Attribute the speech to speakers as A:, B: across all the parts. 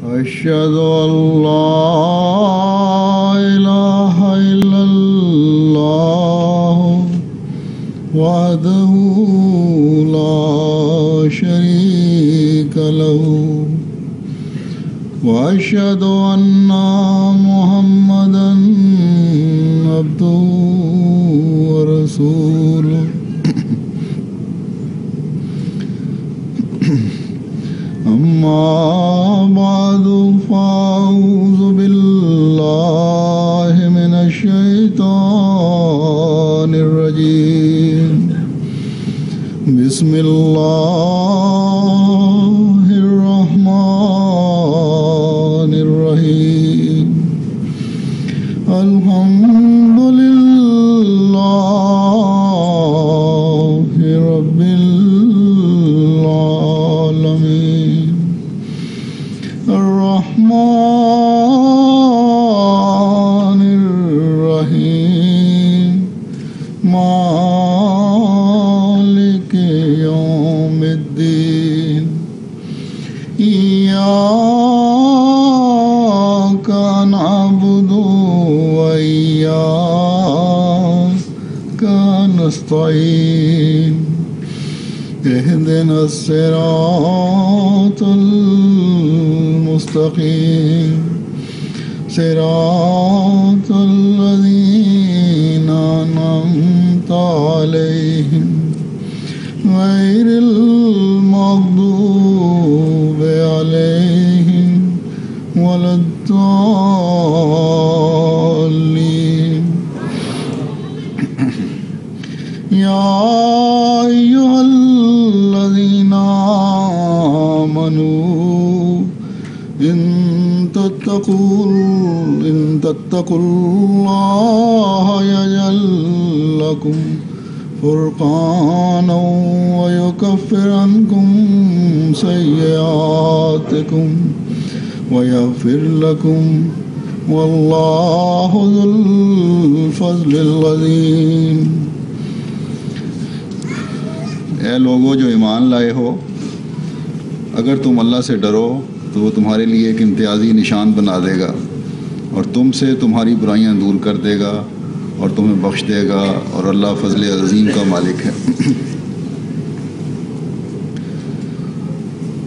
A: أشهد أن لا إله إلا الله وحده لا شريك له وأشهد أن محمدا عبده ورسوله أما بعد فأعوذ بالله من الشيطان الرجيم بسم الله الرحمن الرحيم الحمد لله رب العالمين الرحمن الرحيم مالك يوم الدين إياك نعبد وإياك نستعين اهدنا الصراط المستقيم صراط الذين أنعمت عليهم غير المغضوب عليهم ولا الضالين يا أيها الذين آمنوا إن تتقوا الله يجعل لكم فرقانا ويكفر عنكم سيئاتكم ويغفر لكم والله ذو الفضل العظيم۔ اے لوگو جو ایمان لائے ہو، اگر تم اللہ سے ڈرو تو وہ تمہارے لیے ایک امتیازی نشان بنا دے گا اور تم سے تمہاری برائیاں دور کر دے گا اور تمہیں بخش دے گا، اور اللہ فضل عظیم کا مالک ہے۔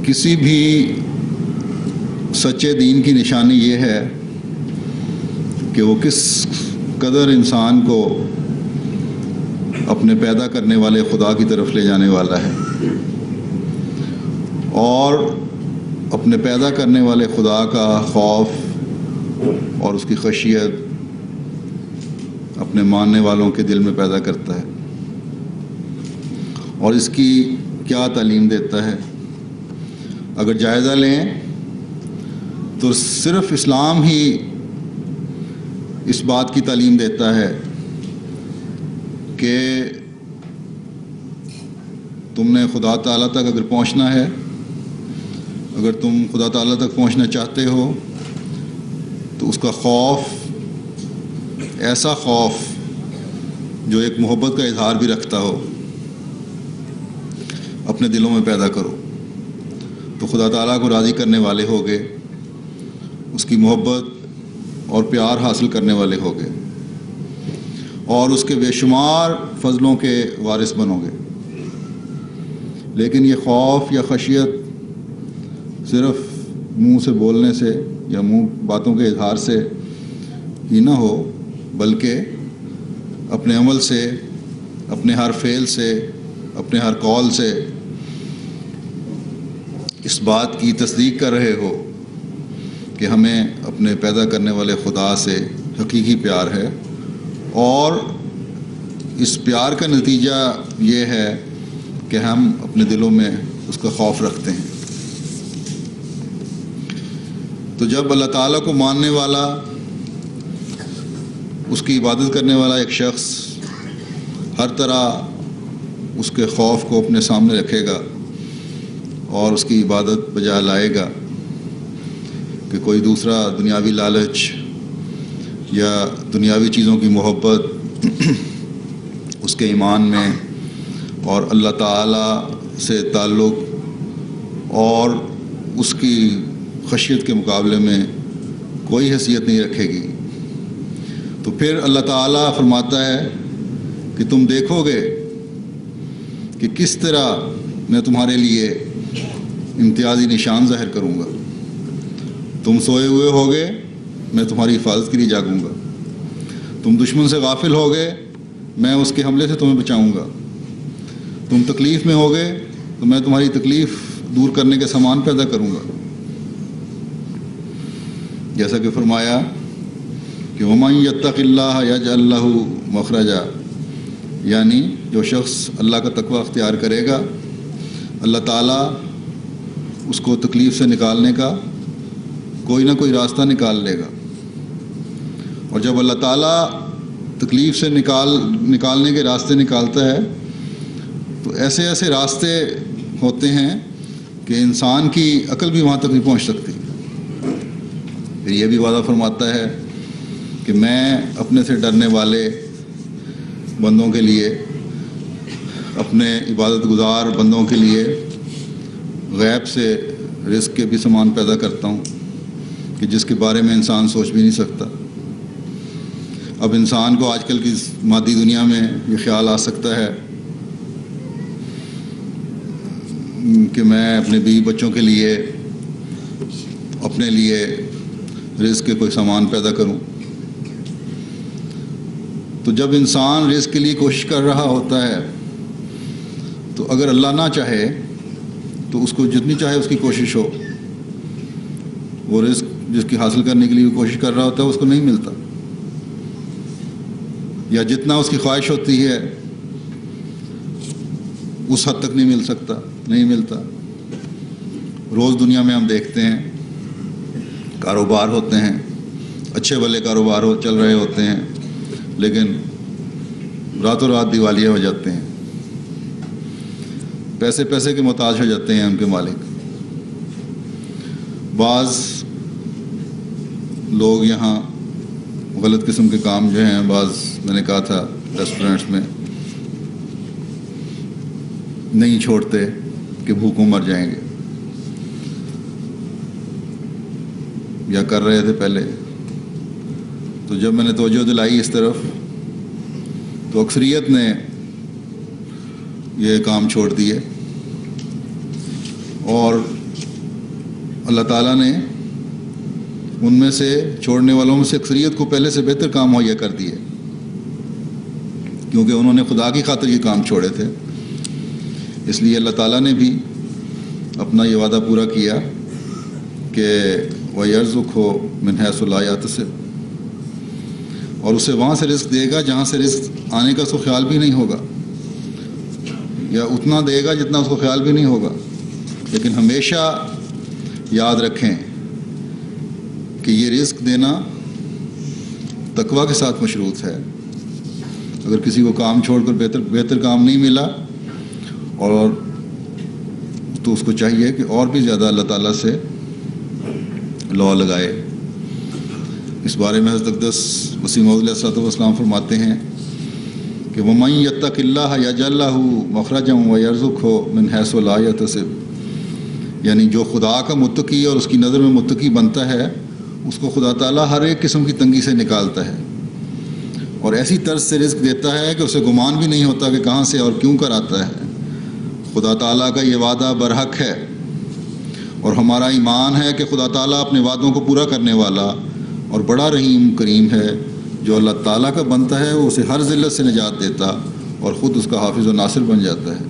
A: کسی بھی سچے دین کی نشانی یہ ہے کہ وہ کس قدر انسان کو اپنے پیدا کرنے والے خدا کی طرف لے جانے والا ہے، اور اپنے پیدا کرنے والے خدا کا خوف اور اس کی خشیت اپنے ماننے والوں کے دل میں پیدا کرتا ہے، اور اس کی کیا تعلیم دیتا ہے۔ اگر جائزہ لیں تو صرف اسلام ہی اس بات کی تعلیم دیتا ہے کہ تم نے خدا تعالیٰ تک اگر پہنچنا ہے، اگر تم خدا تعالیٰ تک پہنچنا چاہتے ہو تو اس کا خوف، ایسا خوف جو ایک محبت کا اظہار بھی رکھتا ہو، اپنے دلوں میں پیدا کرو تو خدا تعالیٰ کو راضی کرنے والے ہوگے، اس کی محبت اور پیار حاصل کرنے والے ہوگے، اور اس کے بے شمار فضلوں کے وارث بنو گے۔ لیکن یہ خوف یا خشیت صرف منہ سے بولنے سے یا باتوں کے اظہار سے ہی نہ ہو، بلکہ اپنے عمل سے، اپنے ہر فعل سے، اپنے ہر قول سے اس بات کی تصدیق کر رہے ہو کہ ہمیں اپنے پیدا کرنے والے خدا سے حقیقی پیار ہے، اور اس پیار کا نتیجہ یہ ہے کہ ہم اپنے دلوں میں اس کا خوف رکھتے ہیں۔ تو جب اللہ تعالیٰ کو ماننے والا، اس کی عبادت کرنے والا ایک شخص ہر طرح اس کے خوف کو اپنے سامنے رکھے گا اور اس کی عبادت بجا لائے گا کہ کوئی دوسرا دنیاوی لالچ یا دنیاوی چیزوں کی محبت اس کے ایمان میں اور اللہ تعالیٰ سے تعلق اور اس کی خشیت کے مقابلے میں کوئی حیثیت نہیں رکھے گی، تو پھر اللہ تعالیٰ فرماتا ہے کہ تم دیکھو گے کہ کس طرح میں تمہارے لیے امتیازی نشان ظاہر کروں گا۔ تم سوئے ہوئے ہوگے، میں تمہاری حفاظت کے لیے جاگوں گا۔ تم دشمن سے غافل ہوگے، میں اس کے حملے سے تمہیں بچاؤں گا۔ تم تکلیف میں ہوگے تو میں تمہاری تکلیف دور کرنے کے سامان پیدا کروں گا۔ جیسا کہ فرمایا کہ وَمَن يَتَّقِ اللَّهَ يَجْعَل لَّهُ مَخْرَجًا، یعنی جو شخص اللہ کا تقوی اختیار کرے گا، اللہ تعالیٰ اس کو تکلیف سے نکالنے کا کوئی نہ کوئی راستہ نکال لے گا۔ اور جب اللہ تعالیٰ تکلیف سے نکالنے کے راستے نکالتا ہے تو ایسے ایسے راستے ہوتے ہیں کہ انسان کی عقل بھی وہاں تک نہیں پہنچ سکتی۔ پھر یہ بھی وعدہ فرماتا ہے کہ میں اپنے سے ڈرنے والے بندوں کے لیے، اپنے عبادت گزار بندوں کے لیے غیب سے رزق کے بھی سامان پیدا کرتا ہوں کہ جس کے بارے میں انسان سوچ بھی نہیں سکتا۔ اب انسان کو آج کل کی مادی دنیا میں یہ خیال آ سکتا ہے کہ میں اپنے بیوی بچوں کے لیے، اپنے لیے رزق کے کوئی سامان پیدا کروں۔ تو جب انسان رزق کے لیے کوشش کر رہا ہوتا ہے تو اگر اللہ نہ چاہے تو اس کو جتنی چاہے اس کی کوشش ہو، وہ رزق جس کی حاصل کرنے کے لیے کوشش کر رہا ہوتا ہے اس کو نہیں ملتا، یا جتنا اس کی خواہش ہوتی ہے اس حد تک نہیں ملتا۔ روز دنیا میں ہم دیکھتے ہیں کاروبار ہوتے ہیں، اچھے بھلے کاروبار چل رہے ہوتے ہیں، لیکن راتوں رات دیوالیہ ہو جاتے ہیں، پیسے کے محتاج ہو جاتے ہیں ان کے مالک۔ بعض لوگ یہاں غلط قسم کے کام جو ہیں، بعض میں نے کہا تھا ریسٹورنٹس میں نہیں چھوڑتے کہ بھوکوں مر جائیں گے، یا کر رہے تھے پہلے۔ تو جب میں نے توجہ دلائی اس طرف تو اکثریت نے یہ کام چھوڑ دیے، اور اللہ تعالیٰ نے ان میں سے چھوڑنے والوں میں سے اکثریت کو پہلے سے بہتر کام مہیا کر دیے، کیونکہ انہوں نے خدا کی خاطر یہ کام چھوڑے تھے۔ اس لیے اللہ تعالیٰ نے بھی اپنا یہ وعدہ پورا کیا کہ وَيَرْزُقْهُ مِنْ حَيْثُ لَا يَحْتَسِبُ، اور اسے وہاں سے رزق دے گا جہاں سے رزق آنے کا اس کو خیال بھی نہیں ہوگا، یا اتنا دے گا جتنا اس کو خیال بھی نہیں ہوگا۔ لیکن ہمیشہ یاد رکھیں کہ یہ رزق دینا تقویٰ کے ساتھ مشروط ہے۔ اگر کسی کو کام چھوڑ کر بہتر کام نہیں ملا، اور تو اس کو چاہیے کہ اور بھی زیادہ اللہ تعالیٰ سے لا لگائے۔ اس بارے میں حضرت اقدس مسیح موعود علیہ الصلوۃ والسلام فرماتے ہیں کہ وَمَن يَتَّقِ اللَّهَ يَجْعَل لَّهُ مَخْرَجًا وَيَرْزُقْهُ مِنْ حَيْثُ لَا يَحْتَسِبُ، یعنی جو خدا کا متقی اور اس کی نظر میں متقی بنتا ہے، اس کو خدا تعالیٰ ہر ایک قسم کی تنگی سے نکالتا ہے، اور ایسی طرز سے رزق دیتا ہے کہ اسے گمان بھی نہیں ہوتا کہ کہاں سے اور کیوں کر آتا ہے۔ خدا تعالیٰ کا یہ وعدہ برحق ہے، اور ہمارا ایمان ہے کہ خدا تعالیٰ اپنے وعدوں کو پورا کرنے والا اور بڑا رحیم کریم ہے۔ جو اللہ تعالیٰ کا بنتا ہے وہ اسے ہر ذلت سے نجات دیتا اور خود اس کا حافظ و ناصر بن جاتا ہے،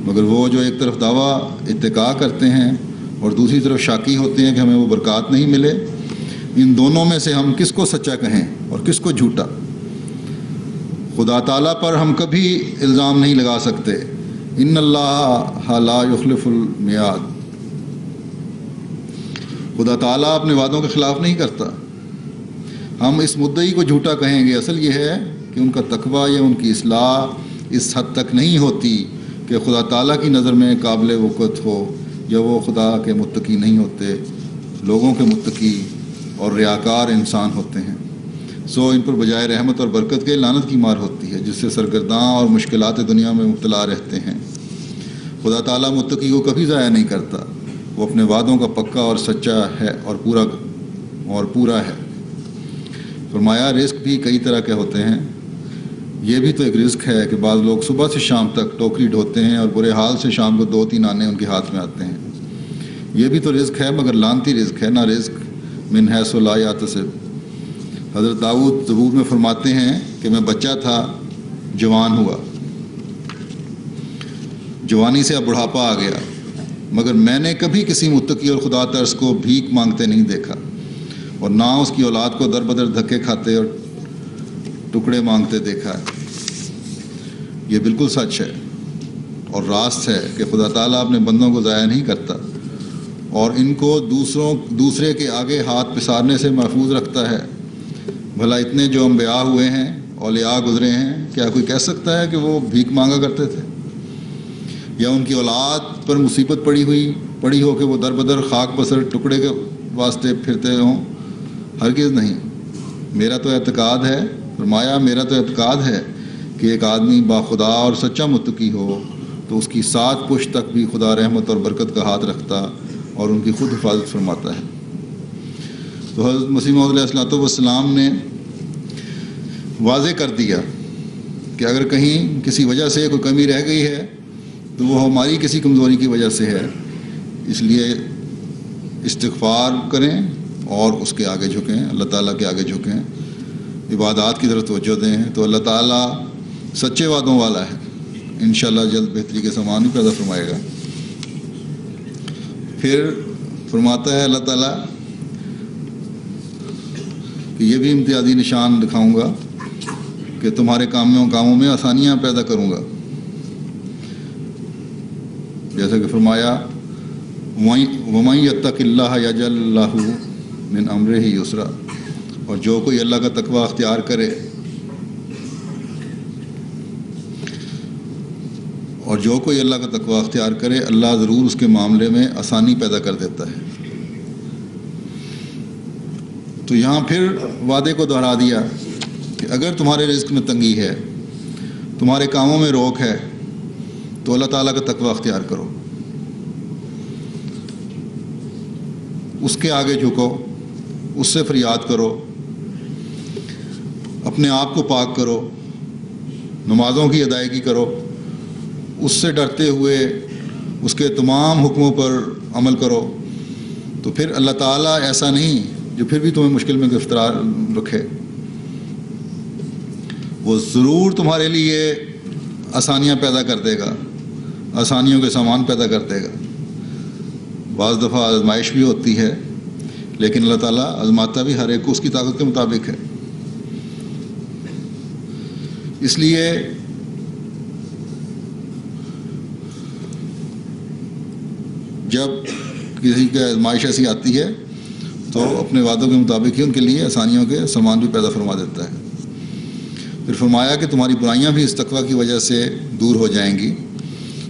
A: مگر وہ جو ایک طرف دعویٰ اتقاء کرتے ہیں اور دوسری طرف شاکی ہوتے ہیں کہ ہمیں وہ برکات نہیں ملے، ان دونوں میں سے ہم کس کو سچا کہیں اور کس کو جھوٹا؟ خدا تعالیٰ پر ہم کبھی الزام نہیں لگا سکتے۔ ان اللہ لا یخلف المیعاد، خدا تعالیٰ اپنے وعدوں کے خلاف نہیں کرتا۔ ہم اس مدعی کو جھوٹا کہیں گے، اصل یہ ہے کہ ان کا تقویٰ یا ان کی اصلاح اس حد تک نہیں ہوتی کہ خدا تعالیٰ کی نظر میں قابل وقت ہو، یا وہ خدا کے متقی نہیں ہوتے، لوگوں کے متقی اور ریاکار انسان ہوتے ہیں۔ سو ان پر بجائے رحمت اور برکت کے لعنت کی مار ہوتی ہے، جس سے سرگرداں اور مشکلات دنیا میں مبتلا رہتے ہیں۔ خدا تعالیٰ متقی کو کبھی ضائع نہیں کرتا۔ وہ اپنے وعدوں کا پکا اور سچا ہے اور پورا ہے۔ فرمایا رزق بھی کئی طرح کے ہوتے ہیں، یہ بھی تو ایک رزق ہے کہ بعض لوگ صبح سے شام تک ٹوکری ڈھوتے ہیں اور برے حال سے شام کو 2-3 آنے ان کے ہاتھ میں آتے ہیں۔ یہ بھی تو رزق ہے مگر لانتی رزق ہے، نہ رزق من حیث لا یحتسب۔ حضرت داؤد زبور میں فرماتے ہیں کہ میں بچہ تھا، جوان ہوا، جوانی سے اب بڑھاپا آ گیا، مگر میں نے کبھی کسی متقی اور خدا ترس کو بھیک مانگتے نہیں دیکھا، اور نہ اس کی اولاد کو در بدر دھکے کھاتے اور ٹکڑے مانگتے دیکھا ہے۔ یہ بالکل سچ ہے اور راست ہے کہ خدا تعالیٰ اپنے بندوں کو ضائع نہیں کرتا اور ان کو دوسرے کے آگے ہاتھ پسارنے سے محفوظ رکھتا ہے۔ بھلا اتنے جو انبیاء ہوئے ہیں، اولیاء گزرے ہیں، کیا کوئی کہہ سکتا ہے کہ وہ بھیک مانگا کرتے تھے، یا ان کی اولاد پر مصیبت پڑی ہو کہ وہ در بدر خاک بسر ٹکڑے کے واسطے پھرتے ہوں؟ ہرگز نہیں۔ میرا تو اعتقاد ہے، فرمایا میرا تو اعتقاد ہے کہ ایک آدمی باخدا اور سچا متقی ہو تو اس کی 7 پشت تک بھی خدا رحمت اور برکت کا ہاتھ رکھتا اور ان کی خود حفاظت فرماتا ہے۔ تو حضرت مسیح موعود علیہ الصلوۃ والسلام نے واضح کر دیا کہ اگر کہیں کسی وجہ سے کوئی کمی رہ گئی ہے تو وہ ہماری کسی کمزوری کی وجہ سے ہے، اس لیے استغفار کریں اور اس کے آگے جھکیں، اللہ تعالیٰ کے آگے جھکیں، عبادات کی طرف توجہ دیں، تو اللہ تعالیٰ سچے وعدوں والا ہے، انشاءاللہ جلد بہتری کے سامان بھی پیدا فرمائے گا۔ پھر فرماتا ہے اللہ تعالیٰ کہ یہ بھی امتیازی نشان دکھاؤں گا کہ تمہارے کاموں میں آسانیاں پیدا کروں گا، جیسا کہ فرمایا وَمَن يَتَّقِ اللَّهَ يَجْعَل لَّهُ مِنْ أَمْرِهِ يُسْرًا، اور جو کوئی اللہ کا تقوی اختیار کرے اللہ ضرور اس کے معاملے میں آسانی پیدا کر دیتا ہے۔ تو یہاں پھر وعدے کو دہرا دیا کہ اگر تمہارے رزق میں تنگی ہے، تمہارے کاموں میں روک ہے، تو اللہ تعالیٰ کا تقوی اختیار کرو، اس کے آگے جھکو، اس سے فریاد کرو، اپنے آپ کو پاک کرو، نمازوں کی ادائیگی کرو، اس سے ڈرتے ہوئے اس کے تمام حکموں پر عمل کرو، تو پھر اللہ تعالیٰ ایسا نہیں جو پھر بھی تمہیں مشکل میں گرفتار رکھے، وہ ضرور تمہارے لیے آسانیاں پیدا کر دے گا، آسانیوں کے سامان پیدا کر دے گا۔ بعض دفعہ آزمائش بھی ہوتی ہے، لیکن اللہ تعالیٰ آزماتا بھی ہر ایک کو اس کی طاقت کے مطابق ہے۔ اس لیے جب کسی کی آزمائش ایسی آتی ہے تو اپنے وعدوں کے مطابق ہی ان کے لیے آسانیوں کے سامان بھی پیدا فرما دیتا ہے۔ پھر فرمایا کہ تمہاری برائیاں بھی اس تقوی کی وجہ سے دور ہو جائیں گی۔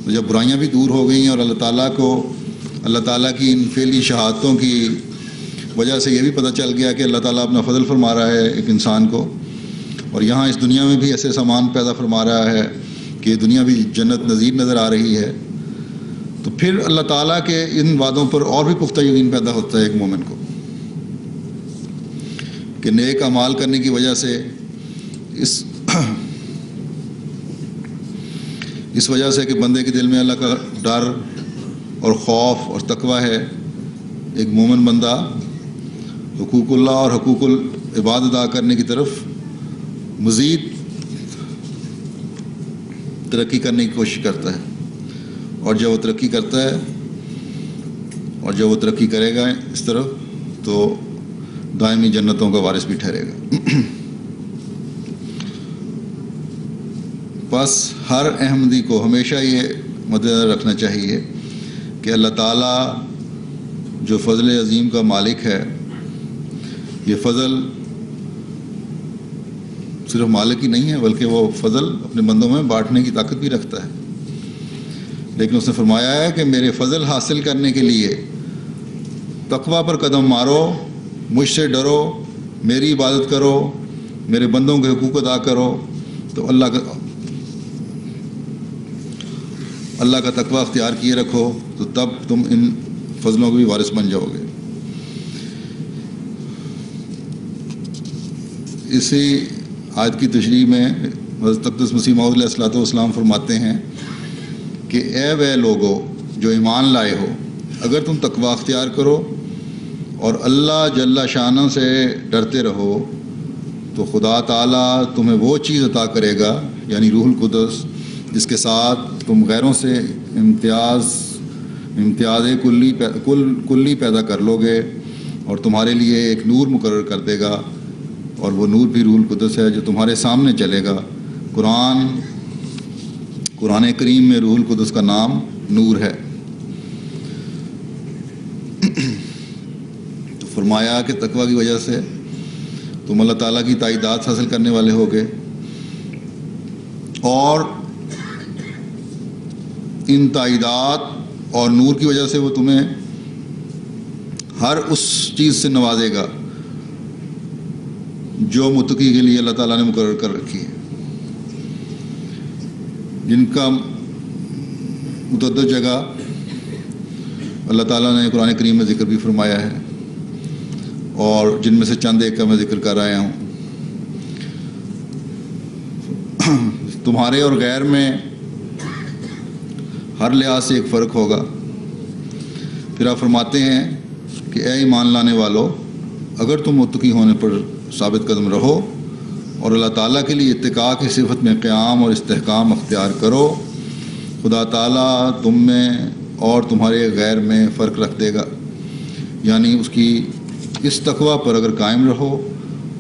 A: تو جب برائیاں بھی دور ہو گئیں اور اللہ تعالیٰ کی ان فعلی شہادتوں کی وجہ سے یہ بھی پتہ چل گیا کہ اللہ تعالیٰ اپنا فضل فرما رہا ہے ایک انسان کو، اور یہاں اس دنیا میں بھی ایسے سامان پیدا فرما رہا ہے کہ دنیا بھی جنت نظیر نظر آ رہی ہے، تو پھر اللہ تعالیٰ کے ان وعدوں پر اور بھی پختہ یقین پیدا ہوتا ہے ایک مومن کو، کہ نیک اعمال کرنے کی وجہ سے اس وجہ سے کہ بندے کے دل میں اللہ کا ڈر اور خوف اور تقوی ہے، ایک مومن بندہ حقوق اللہ اور حقوق العباد ادا کرنے کی طرف مزید ترقی کرنے کی کوشش کرتا ہے، اور جب وہ ترقی کرتا ہے اور جب وہ ترقی کرے گا اس طرف تو دائمی جنتوں کا وارث بھی ٹھہرے گا۔ بس ہر احمدی کو ہمیشہ یہ مد نظر رکھنا چاہیے کہ اللہ تعالیٰ جو فضل عظیم کا مالک ہے، یہ فضل صرف مالک ہی نہیں ہے بلکہ وہ فضل اپنے بندوں میں بانٹنے کی طاقت بھی رکھتا ہے، لیکن اس نے فرمایا ہے کہ میرے فضل حاصل کرنے کے لیے تقوی پر قدم مارو، مجھ سے ڈرو، میری عبادت کرو، میرے بندوں کے حقوق ادا کرو، تو اللہ کا تقوی اختیار کیے رکھو، تو تب تم ان فضلوں کے بھی وارث بن جاؤ گے۔ اسی آیت کی تشریح میں حضرت اقدس مسیح موعود علیہ الصلوۃ والسلام فرماتے ہیں کہ اے وہ لوگو جو ایمان لائے ہو، اگر تم تقوی اختیار کرو اور اللہ جل شانہ سے ڈرتے رہو تو خدا تعالیٰ تمہیں وہ چیز عطا کرے گا، یعنی روح القدس، جس کے ساتھ تم غیروں سے امتیاز کلی پیدا کر لو گے، اور تمہارے لیے ایک نور مقرر کر دے گا، اور وہ نور بھی روح القدس ہے جو تمہارے سامنے چلے گا۔ قرآن کریم میں روح القدس کا نام نور ہے۔ تو فرمایا کہ تقوی کی وجہ سے تم اللہ تعالیٰ کی تائیدات حاصل کرنے والے ہوگے، اور ان تائیدات اور نور کی وجہ سے وہ تمہیں ہر اس چیز سے نوازے گا جو متقی کے لیے اللہ تعالیٰ نے مقرر کر رکھی ہے، جن کا متعدد جگہ اللہ تعالیٰ نے قرآن کریم میں ذکر بھی فرمایا ہے، اور جن میں سے چند ایک کا میں ذکر کر رہا ہوں۔ تمہارے اور غیر میں ہر لحاظ سے ایک فرق ہوگا۔ پھر آپ فرماتے ہیں کہ اے ایمان لانے والو، اگر تم متقی ہونے پر ثابت قدم رہو اور اللہ تعالیٰ کے لیے اتقاء کی صفت میں قیام اور استحکام اختیار کرو، خدا تعالیٰ تم میں اور تمہارے غیر میں فرق رکھ دے گا، یعنی اس کی اس تقوی پر اگر قائم رہو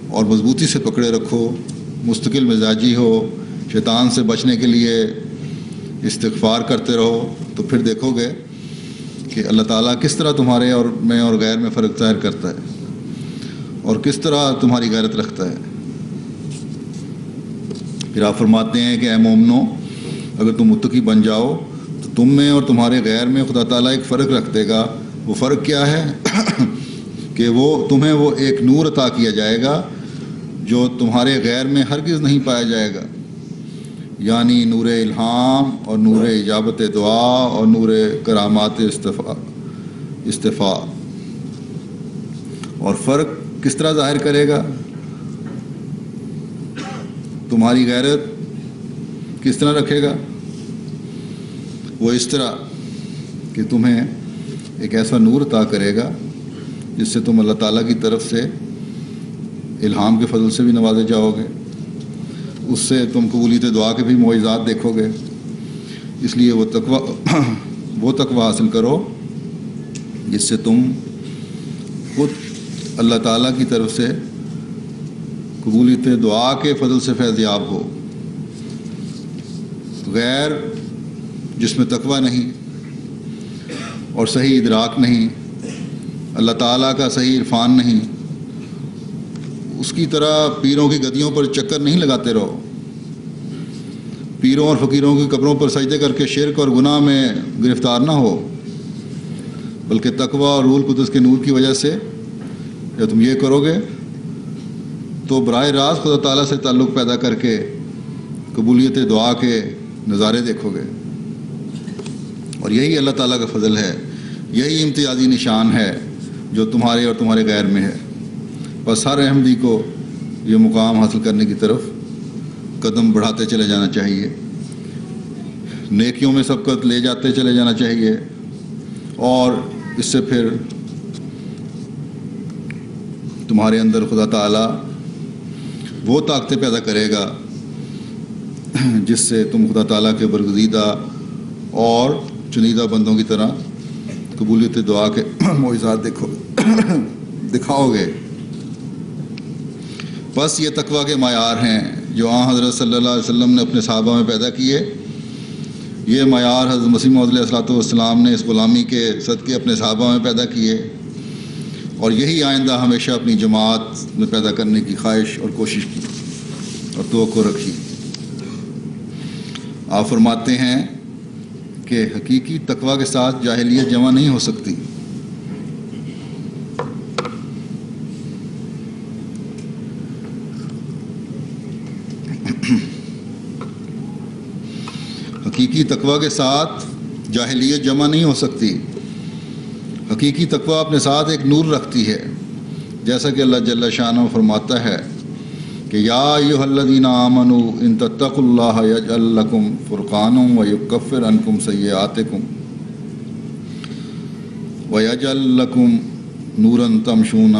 A: اور مضبوطی سے پکڑے رکھو، مستقل مزاجی ہو، شیطان سے بچنے کے لیے استغفار کرتے رہو، تو پھر دیکھو گے کہ اللہ تعالیٰ کس طرح تمہارے اور میں اور غیر میں فرق ظاہر کرتا ہے، اور کس طرح تمہاری غیرت رکھتا ہے۔ پھر آپ فرماتے ہیں کہ اے مومنو، اگر تم متقی بن جاؤ تو تم میں اور تمہارے غیر میں خدا تعالیٰ ایک فرق رکھ دے گا۔ وہ فرق کیا ہے؟ کہ وہ تمہیں وہ ایک نور عطا کیا جائے گا جو تمہارے غیر میں ہرگز نہیں پایا جائے گا، یعنی نور الہام اور نور اجابت دعا اور نور کرامات استفاء۔ اور فرق کس طرح ظاہر کرے گا؟ تمہاری غیرت کس طرح رکھے گا؟ وہ اس طرح کہ تمہیں ایک ایسا نور عطا کرے گا جس سے تم اللہ تعالیٰ کی طرف سے الہام کے فضل سے بھی نوازے جاؤ گے، اس سے تم قبولیت دعا کے بھی معجزات دیکھو گے۔ اس لیے وہ تقوی حاصل کرو جس سے تم خود اللہ تعالیٰ کی طرف سے قبولیت دعا کے فضل سے فیض یاب ہو۔ غیر جس میں تقوی نہیں اور صحیح ادراک نہیں، اللہ تعالیٰ کا صحیح عرفان نہیں، اس کی طرح پیروں کی گدیوں پر چکر نہیں لگاتے رہو، پیروں اور فقیروں کی قبروں پر سجدے کر کے شرک اور گناہ میں گرفتار نہ ہو، بلکہ تقوی اور روح القدس کے نور کی وجہ سے جب تم یہ کرو گے تو براہ راست خدا تعالیٰ سے تعلق پیدا کر کے قبولیت دعا کے نظارے دیکھو گے، اور یہی اللہ تعالیٰ کا فضل ہے، یہی امتیازی نشان ہے جو تمہارے اور تمہارے غیر میں ہے۔ بس ہر احمدی کو یہ مقام حاصل کرنے کی طرف قدم بڑھاتے چلے جانا چاہیے، نیکیوں میں سبقت لے جاتے چلے جانا چاہیے، اور اس سے پھر تمہارے اندر خدا تعالیٰ وہ طاقتیں پیدا کرے گا جس سے تم خدا تعالیٰ کے برگزیدہ اور چنیدہ بندوں کی طرح قبولیت دعا کے معجزات دکھاؤ گے۔ بس یہ تقوی کے معیار ہیں جو حضرت صلی اللہ علیہ وسلم نے اپنے صحابہ میں پیدا کیے۔ یہ معیار حضرت مسیح موعود علیہ الصلوۃ والسلام نے اس غلامی کے صدقے اپنے صحابہ میں پیدا کیے، اور یہی آئندہ ہمیشہ اپنی جماعت میں پیدا کرنے کی خواہش اور کوشش کی اور توقع رکھی۔ آپ فرماتے ہیں کہ حقیقی تقوی کے ساتھ جاہلیت جمع نہیں ہو سکتی۔ حقیقی تقوی کے ساتھ جاہلیت جمع نہیں ہو سکتی۔ حقیقی تقوی اپنے ساتھ ایک نور رکھتی ہے، جیسا کہ اللہ جل شانہ فرماتا ہے کہ یا ایھا الذین آمنوا ان تتقوا اللہ یجعل لکم فرقانا ویکفر عنکم سیئاتکم ویجعل لکم نورا تمشون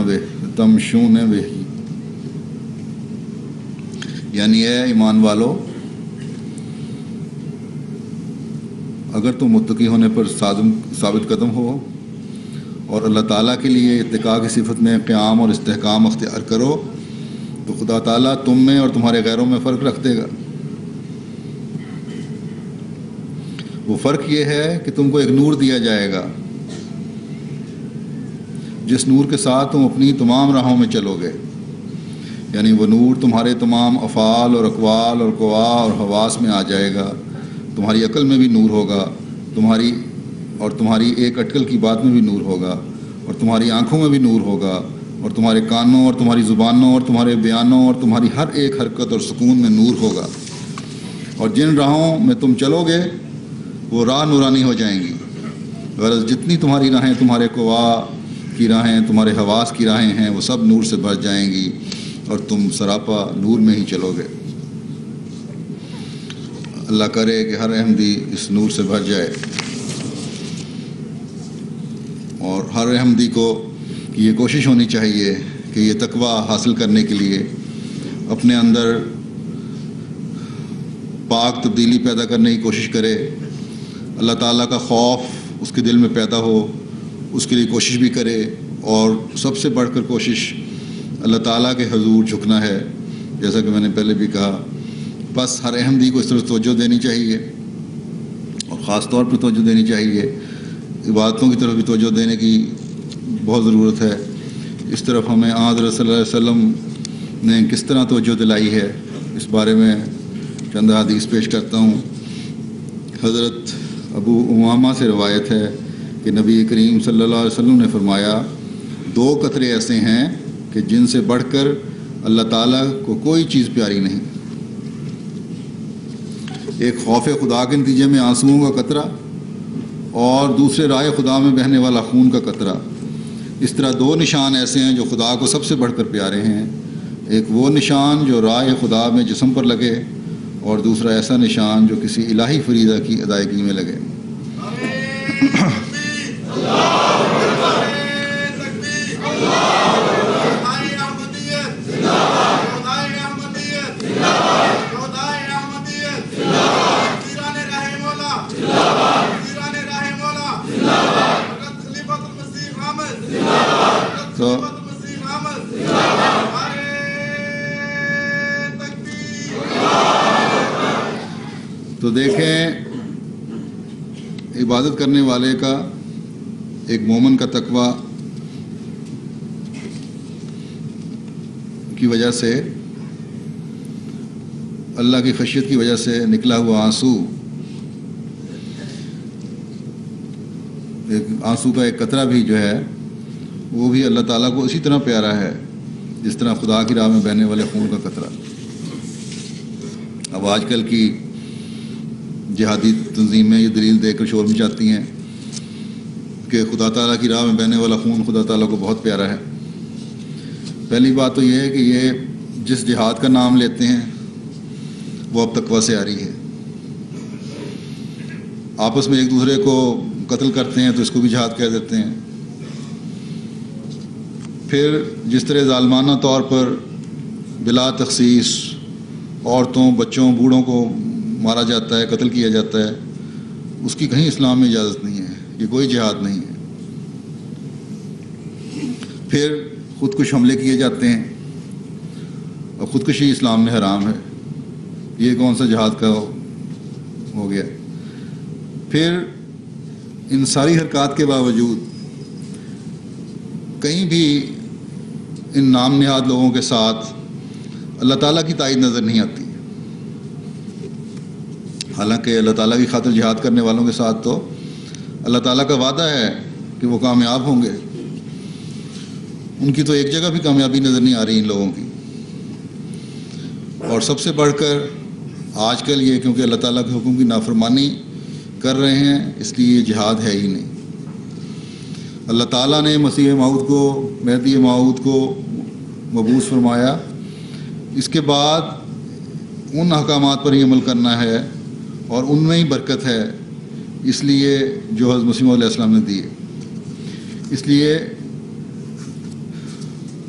A: بہ، یعنی اے ایمان والو، اگر تم متقی ہونے پر ثابت قدم ہو اور اللہ تعالیٰ کے لیے اتقاء کی صفت میں قیام اور استحکام اختیار کرو تو خدا تعالیٰ تم میں اور تمہارے غیروں میں فرق رکھ دے گا۔ وہ فرق یہ ہے کہ تم کو ایک نور دیا جائے گا جس نور کے ساتھ تم اپنی تمام راہوں میں چلو گے، یعنی وہ نور تمہارے تمام افعال اور اقوال اور قوا اور حواس میں آ جائے گا، تمہاری عقل میں بھی نور ہوگا، تمہاری ایک اٹکل کی بات میں بھی نور ہوگا، اور تمہاری آنکھوں میں بھی نور ہوگا، اور تمہارے کانوں اور تمہاری زبانوں اور تمہارے بیانوں اور تمہاری ہر ایک حرکت اور سکون میں نور ہوگا، اور جن راہوں میں تم چلو گے وہ راہ نورانی ہو جائیں گی، غرض جتنی تمہاری راہیں، تمہارے قوا کی راہیں، تمہارے حواس کی راہیں ہیں، وہ سب نور سے بھر جائیں گی اور تم سراپا نور میں ہی چلو گے۔ اللہ کرے کہ ہر احمدی اس نور سے بھر جائے، اور ہر احمدی کو یہ کوشش ہونی چاہیے کہ یہ تقوی حاصل کرنے کے لیے اپنے اندر پاک تبدیلی پیدا کرنے کی کوشش کرے، اللہ تعالیٰ کا خوف اس کے دل میں پیدا ہو، اس کے لیے کوشش بھی کرے، اور سب سے بڑھ کر کوشش اللہ تعالیٰ کے حضور جھکنا ہے، جیسا کہ میں نے پہلے بھی کہا۔ بس ہر احمدی کو اس طرح توجہ دینی چاہیے، اور خاص طور پر توجہ دینی چاہیے، عبادتوں کی طرف بھی توجہ دینے کی بہت ضرورت ہے۔ اس طرف ہمیں حضرت صلی اللہ علیہ وسلم نے کس طرح توجہ دلائی ہے، اس بارے میں چند حدیث پیش کرتا ہوں۔ حضرت ابو امامہ سے روایت ہے کہ نبی کریم صلی اللہ علیہ وسلم نے فرمایا، 2 قطرے ایسے ہیں کہ جن سے بڑھ کر اللہ تعالیٰ کو کوئی چیز پیاری نہیں، ایک خوف خدا کے نتیجے میں آنسوؤں کا قطرہ، اور دوسرے راہ خدا میں بہنے والا خون کا قطرہ۔ اس طرح 2 نشان ایسے ہیں جو خدا کو سب سے بڑھ کر پیارے ہیں، ایک وہ نشان جو راہ خدا میں جسم پر لگے، اور دوسرا ایسا نشان جو کسی الہی فریضہ کی ادائیگی میں لگے۔ تو دیکھیں، عبادت کرنے والے کا، ایک مومن کا تقوی کی وجہ سے، اللہ کی خشیت کی وجہ سے نکلا ہوا آنسو کا ایک قطرہ بھی جو ہے وہ بھی اللہ تعالیٰ کو اسی طرح پیارا ہے جس طرح خدا کی راہ میں بہنے والے خون کا قطرہ۔ اب آج کل کی جہادی تنظیمیں یہ دلیل دے کر شور مچاتی ہیں کہ خدا تعالیٰ کی راہ میں بہنے والا خون خدا تعالیٰ کو بہت پیارا ہے۔ پہلی بات تو یہ ہے کہ یہ جس جہاد کا نام لیتے ہیں وہ اب تقویٰ سے آ رہی ہے۔ آپس میں ایک دوسرے کو قتل کرتے ہیں تو اس کو بھی جہاد کہہ دیتے ہیں۔ پھر جس طرح ظالمانہ طور پر بلا تخصیص عورتوں، بچوں، بوڑھوں کو مارا جاتا ہے، قتل کیا جاتا ہے، اس کی کہیں اسلام میں اجازت نہیں ہے، یہ کوئی جہاد نہیں ہے۔ پھر خودکش حملے کیے جاتے ہیں، اور خودکشی اسلام میں حرام ہے، یہ کون سا جہاد کا ہو گیا۔ پھر ان ساری حرکات کے باوجود کہیں بھی ان نام نہاد لوگوں کے ساتھ اللہ تعالیٰ کی تائید نظر نہیں آتی، حالانکہ اللہ تعالیٰ کی خاطر جہاد کرنے والوں کے ساتھ تو اللہ تعالیٰ کا وعدہ ہے کہ وہ کامیاب ہوں گے۔ ان کی تو ایک جگہ بھی کامیابی نظر نہیں آ رہی ان لوگوں کی۔ اور سب سے بڑھ کر آج کل یہ کیونکہ اللہ تعالیٰ کے حکم کی نافرمانی کر رہے ہیں، اس لیے یہ جہاد ہے ہی نہیں۔ اللہ تعالیٰ نے مسیح موعود کو، مہدی موعود کو مبعوث فرمایا، اس کے بعد ان احکامات پر ہی عمل کرنا ہے اور ان میں ہی برکت ہے، اس لیے جو حضرت مسیح علیہ السلام نے دیے. اس لیے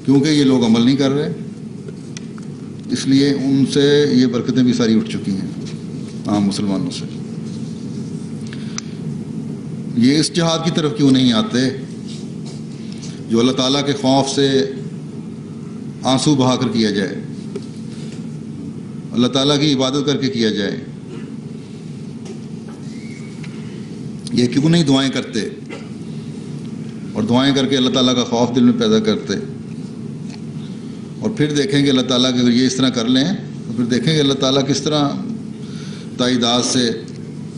A: کیونکہ یہ لوگ عمل نہیں کر رہے، اس لیے ان سے یہ برکتیں بھی ساری اٹھ چکی ہیں عام مسلمانوں سے. یہ اس جہاد کی طرف کیوں نہیں آتے جو اللہ تعالیٰ کے خوف سے آنسو بہا کر کیا جائے، اللہ تعالیٰ کی عبادت کر کے کیا جائے؟ یہ کیوں نہیں دعائیں کرتے اور دعائیں کر کے اللہ تعالیٰ کا خوف دل میں پیدا کرتے؟ اور پھر دیکھیں گے اللہ تعالیٰ کہ اگر یہ اس طرح کر لیں تو پھر دیکھیں گے اللہ تعالیٰ کس طرح تائیدات سے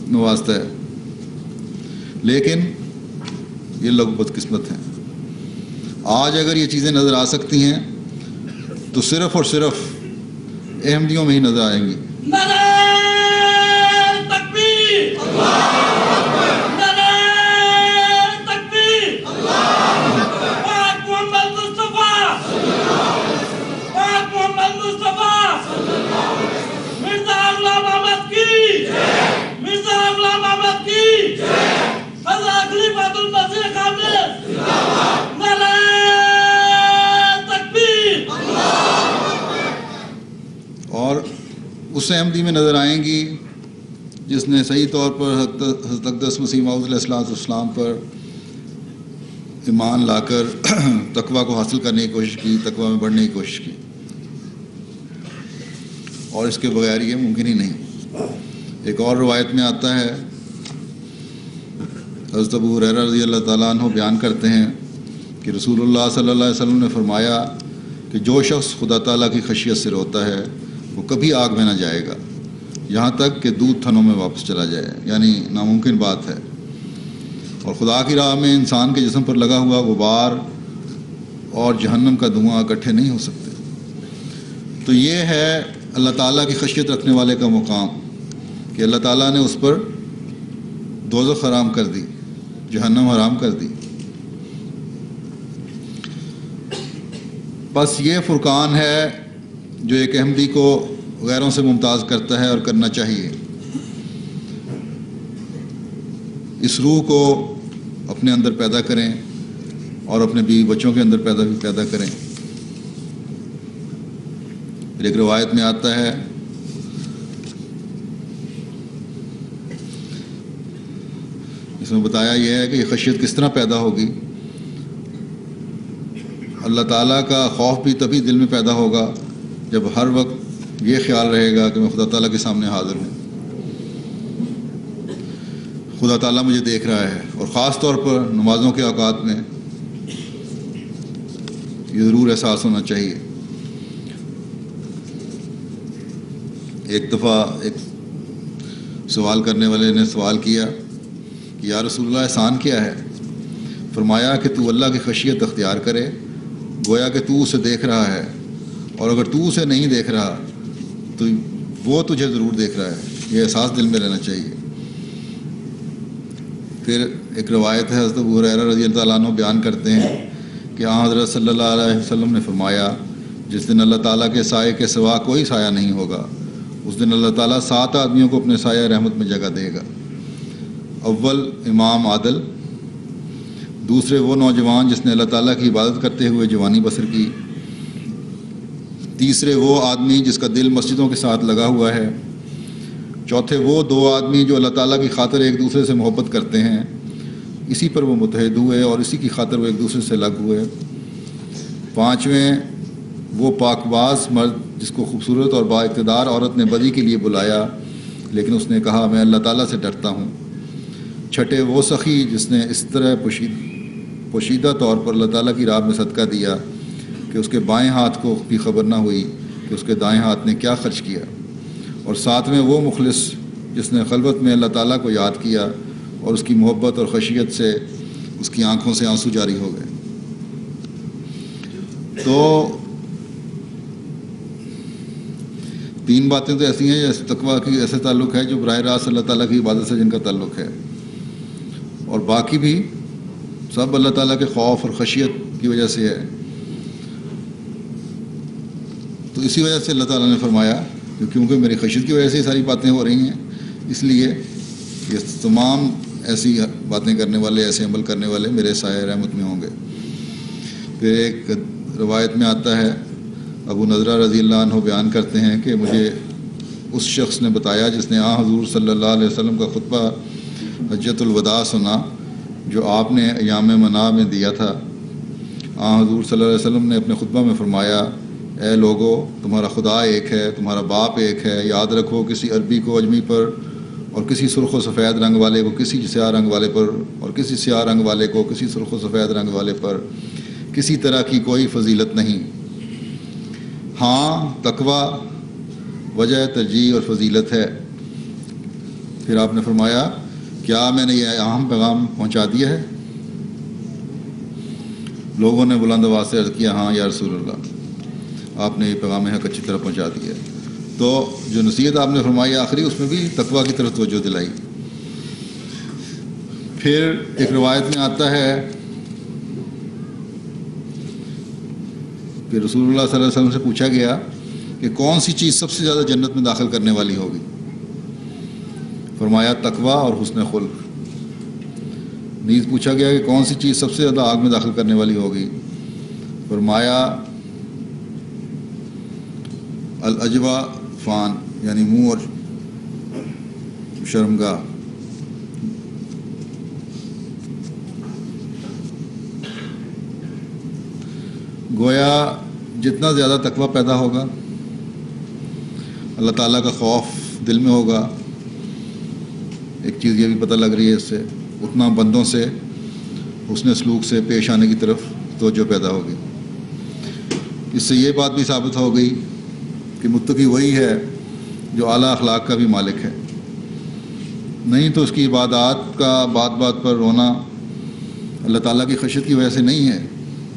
A: نوازتا ہے. لیکن یہ لوگ بدقسمت ہیں. آج اگر یہ چیزیں نظر آ سکتی ہیں تو صرف اور صرف احمدیوں میں ہی نظر آئیں گی. اور اس احمدی میں نظر آئیں گی جس نے صحیح طور پر حضرت اقدس مسیح موعود علیہ السلام پر ایمان لا کر تقویٰ کو حاصل کرنے کی کوشش کی، تقویٰ میں بڑھنے کی کوشش کی، اور اس کے بغیر یہ ممکن ہی نہیں. ایک اور روایت میں آتا ہے، حضرت ابو ہریرہ رضی اللہ تعالیٰ عنہ بیان کرتے ہیں کہ رسول اللہ صلی اللہ علیہ وسلم نے فرمایا کہ جو شخص خدا تعالیٰ کی خشیت سے روتا ہے وہ کبھی آگ میں نہ جائے گا یہاں تک کہ دودھ تھنوں میں واپس چلا جائے، یعنی ناممکن بات ہے. اور خدا کی راہ میں انسان کے جسم پر لگا ہوا غبار اور جہنم کا دھواں اکٹھے نہیں ہو سکتے. تو یہ ہے اللہ تعالیٰ کی خشیت رکھنے والے کا مقام کہ اللہ تعالیٰ نے اس پر دوزخ حرام کر دی، جہنم حرام کر دی. بس یہ فرقان ہے جو ایک احمدی کو غیروں سے ممتاز کرتا ہے اور کرنا چاہیے. اس روح کو اپنے اندر پیدا کریں اور اپنے بیوی بچوں کے اندر پیدا کریں. پھر ایک روایت میں آتا ہے اس میں بتایا یہ ہے کہ یہ خشیت کس طرح پیدا ہوگی. اللہ تعالیٰ کا خوف بھی تبھی دل میں پیدا ہوگا جب ہر وقت یہ خیال رہے گا کہ میں خدا تعالیٰ کے سامنے حاضر ہوں، خدا تعالیٰ مجھے دیکھ رہا ہے. اور خاص طور پر نمازوں کے اوقات میں یہ ضرور احساس ہونا چاہیے. ایک دفعہ ایک سوال کرنے والے نے سوال کیا کہ یا رسول اللہ احسان کیا ہے؟ فرمایا کہ تو اللہ کی خشیت اختیار کرے، گویا کہ تو اسے دیکھ رہا ہے، اور اگر تو اسے نہیں دیکھ رہا تو وہ تجھے ضرور دیکھ رہا ہے. یہ احساس دل میں رہنا چاہیے. پھر ایک روایت ہے، حضرت ابو ہریرہ رضی اللہ تعالیٰ عنہ بیان کرتے ہیں کہ حضرت صلی اللہ علیہ وسلم نے فرمایا جس دن اللہ تعالیٰ کے سائے کے سوا کوئی سایہ نہیں ہوگا اس دن اللہ تعالیٰ 7 آدمیوں کو اپنے سایہ رحمت میں جگہ دے گا. اول امام عادل، دوسرے وہ نوجوان جس نے اللہ تعالیٰ کی عبادت کرتے ہوئے جوانی بسر کی، تیسرے وہ آدمی جس کا دل مسجدوں کے ساتھ لگا ہوا ہے، چوتھے وہ 2 آدمی جو اللہ تعالیٰ کی خاطر ایک دوسرے سے محبت کرتے ہیں، اسی پر وہ متحد ہوئے اور اسی کی خاطر وہ ایک دوسرے سے لگ ہوئے، پانچویں وہ پاک باز مرد جس کو خوبصورت اور با اقتدار عورت نے بدی کے لیے بلایا لیکن اس نے کہا میں اللہ تعالیٰ سے ڈرتا ہوں، چھٹے وہ سخی جس نے اس طرح پوشیدہ طور پر اللہ تعالیٰ کی راہ میں صدقہ دیا کہ اس کے بائیں ہاتھ کو بھی خبر نہ ہوئی کہ اس کے دائیں ہاتھ نے کیا خرچ کیا، اور ساتویں وہ مخلص جس نے خلوت میں اللہ تعالیٰ کو یاد کیا اور اس کی محبت اور خشیت سے اس کی آنکھوں سے آنسو جاری ہو گئے. تو 3 باتیں تو ایسی ہیں جیسے تقویٰ کی ایسے تعلق ہے جو براہ راست اللہ تعالیٰ کی عبادت سے جن کا تعلق ہے، اور باقی بھی سب اللہ تعالیٰ کے خوف اور خشیت کی وجہ سے ہے. تو اسی وجہ سے اللہ تعالیٰ نے فرمایا کہ کیونکہ میری خشیت کی وجہ سے یہ ساری باتیں ہو رہی ہیں، اس لیے یہ تمام ایسی باتیں کرنے والے، ایسے عمل کرنے والے میرے سایہ رحمت میں ہوں گے. پھر ایک روایت میں آتا ہے، ابو نضرہ رضی اللہ عنہ بیان کرتے ہیں کہ مجھے اس شخص نے بتایا جس نے حضور صلی اللہ علیہ وسلم کا خطبہ حجۃ الوداع سنا جو آپ نے ایام منع میں دیا تھا. حضور صلی اللہ علیہ وسلم نے اپنے خطبہ میں فرمایا، اے لوگو، تمہارا خدا ایک ہے، تمہارا باپ ایک ہے. یاد رکھو، کسی عربی کو اجمی پر، اور کسی سرخ و سفید رنگ والے کو کسی سیاہ رنگ والے پر، اور کسی سیاہ رنگ والے کو کسی سرخ و سفید رنگ والے پر کسی طرح کی کوئی فضیلت نہیں. ہاں، تقوی وجہ ترجیح اور فضیلت ہے. پھر آپ نے فرمایا، کیا میں نے یہ اہم پیغام پہنچا دیا ہے؟ لوگوں نے بلند آواز سے عرض کیا، ہاں یا رسول اللہ، آپ نے یہ پیغام حق اچھی طرح پہنچا دیا ہے. تو جو نصیحت آپ نے فرمائی آخری، اس میں بھی تقوی کی طرف توجہ دلائی. پھر ایک روایت میں آتا ہے کہ رسول اللہ صلی اللہ علیہ وسلم سے پوچھا گیا کہ کون سی چیز سب سے زیادہ جنت میں داخل کرنے والی ہوگی؟ فرمایا، تقوی اور حسن خلق. نیز پوچھا گیا کہ کون سی چیز سب سے زیادہ آگ میں داخل کرنے والی ہوگی؟ فرمایا، العجوہ فان، یعنی منہ اور شرمگاہ. گویا جتنا زیادہ تقوی پیدا ہوگا، اللہ تعالیٰ کا خوف دل میں ہوگا. ایک چیز یہ بھی پتہ لگ رہی ہے اس سے، اتنا بندوں سے حسن سلوک سے پیش آنے کی طرف توجہ پیدا ہوگی. اس سے یہ بات بھی ثابت ہو گئی کہ متقی وہی ہے جو اعلیٰ اخلاق کا بھی مالک ہے. نہیں تو اس کی عبادات کا بات بات پر رونا اللہ تعالیٰ کی خشیت کی وجہ سے نہیں ہے،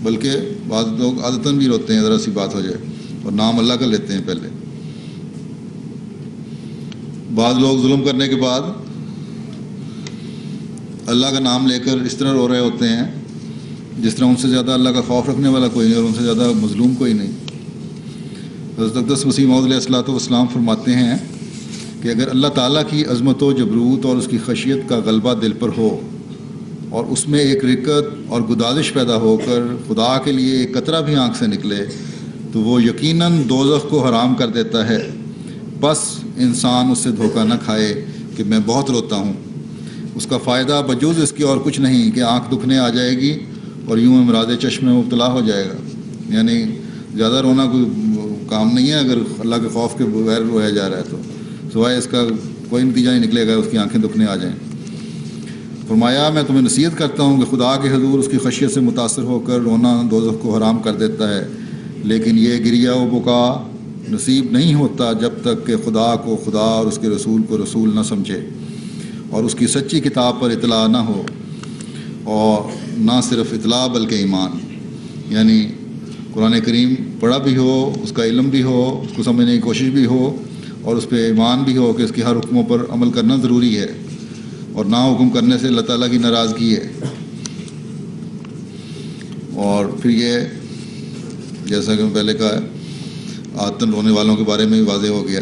A: بلکہ بعض لوگ عادتاً بھی روتے ہیں ذرا سی بات ہو جائے اور نام اللہ کا لیتے ہیں. پہلے بعض لوگ ظلم کرنے کے بعد اللہ کا نام لے کر اس طرح رو رہے ہوتے ہیں جس طرح ان سے زیادہ اللہ کا خوف رکھنے والا کوئی نہیں اور ان سے زیادہ مظلوم کوئی نہیں. حضرت اقدس مسیح موعود علیہ الصلوۃ والسلام فرماتے ہیں کہ اگر اللہ تعالیٰ کی عظمت و جبروت اور اس کی خشیت کا غلبہ دل پر ہو اور اس میں ایک رقت اور گدازش پیدا ہو کر خدا کے لیے ایک قطرہ بھی آنکھ سے نکلے تو وہ یقیناً دوزخ کو حرام کر دیتا ہے. بس انسان اس سے دھوکہ نہ کھائے کہ میں بہت روتا ہوں. اس کا فائدہ بجوز اس کی اور کچھ نہیں کہ آنکھ دکھنے آ جائے گی اور یوں امراض چشم میں مبتلا ہو جائے گا. یعنی زیادہ رونا کوئی کام نہیں ہے اگر اللہ کے خوف کے بغیر رویا جا رہا ہے تو، سوائے اس کا کوئی نتیجہ نہیں نکلے گا اس کی آنکھیں دکھنے آ جائیں. فرمایا، میں تمہیں نصیحت کرتا ہوں کہ خدا کے حضور اس کی خشیت سے متاثر ہو کر رونا دوزخ کو حرام کر دیتا ہے، لیکن یہ گریہ و بکا نصیب نہیں ہوتا جب تک کہ خدا کو خدا اور اس کے رسول کو رسول نہ سمجھے اور اس کی سچی کتاب پر اطلاع نہ ہو، اور نہ صرف اطلاع بلکہ ایمان. یعنی قرآن کریم پڑھا بھی ہو، اس کا علم بھی ہو، اس کو سمجھنے کی کوشش بھی ہو، اور اس پہ ایمان بھی ہو کہ اس کی ہر حکموں پر عمل کرنا ضروری ہے، اور نہ حکم کرنے سے اللہ تعالیٰ کی ناراضگی ہے. اور پھر یہ جیسا کہ میں پہلے کہا ہے، عادتاً رونے والوں کے بارے میں بھی واضح ہو گیا.